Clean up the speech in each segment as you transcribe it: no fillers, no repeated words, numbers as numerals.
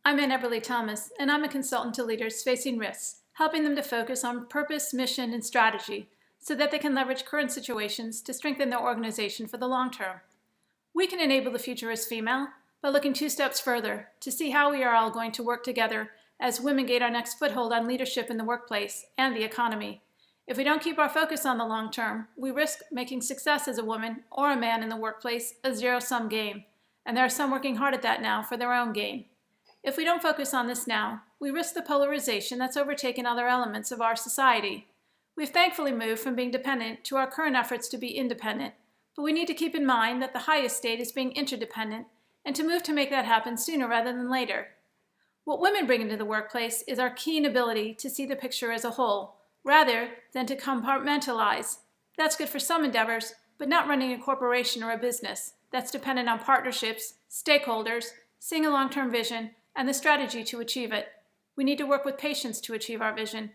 I'm Eberle Thomas, and I'm a consultant to leaders facing risks, helping them to focus on purpose, mission, and strategy so that they can leverage current situations to strengthen their organization for the long term. We can enable the future as female by looking 2 steps further to see how we are all going to work together as women gain our next foothold on leadership in the workplace and the economy. If we don't keep our focus on the long term, we risk making success as a woman or a man in the workplace a zero-sum game, and there are some working hard at that now for their own gain. If we don't focus on this now, we risk the polarization that's overtaken other elements of our society. We've thankfully moved from being dependent to our current efforts to be independent, but we need to keep in mind that the highest state is being interdependent, and to move to make that happen sooner rather than later. What women bring into the workplace is our keen ability to see the picture as a whole, rather than to compartmentalize. That's good for some endeavors, but not running a corporation or a business that's dependent on partnerships, stakeholders, seeing a long-term vision, and the strategy to achieve it. We need to work with patience to achieve our vision.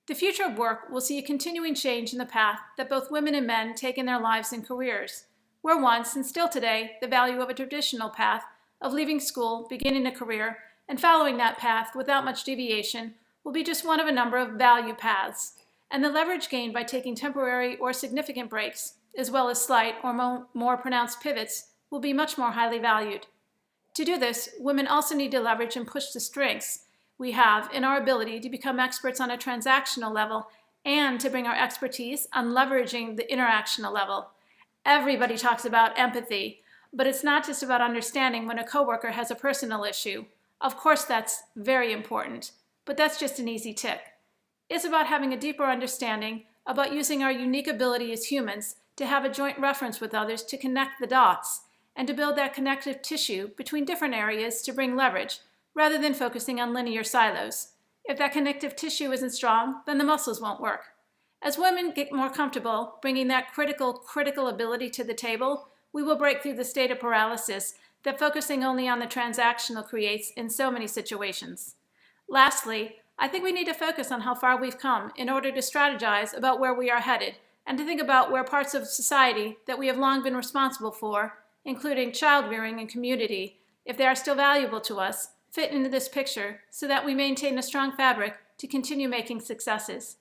The future of work will see a continuing change in the path that both women and men take in their lives and careers. Where once, and still today, the value of a traditional path of leaving school, beginning a career, and following that path without much deviation will be just one of a number of value paths, and the leverage gained by taking temporary or significant breaks, as well as slight or more pronounced pivots, will be much more highly valued. To do this, women also need to leverage and push the strengths we have in our ability to become experts on a transactional level and to bring our expertise on leveraging the interactional level. Everybody talks about empathy, but it's not just about understanding when a coworker has a personal issue. Of course, that's very important, but that's just an easy tick. It's about having a deeper understanding about using our unique ability as humans to have a joint reference with others to connect the dots and to build that connective tissue between different areas to bring leverage, rather than focusing on linear silos. If that connective tissue isn't strong, then the muscles won't work. As women get more comfortable bringing that critical ability to the table, we will break through the state of paralysis that focusing only on the transactional creates in so many situations. Lastly, I think we need to focus on how far we've come in order to strategize about where we are headed and to think about where parts of society that we have long been responsible for, including child rearing and community, if they are still valuable to us, fit into this picture so that we maintain a strong fabric to continue making successes.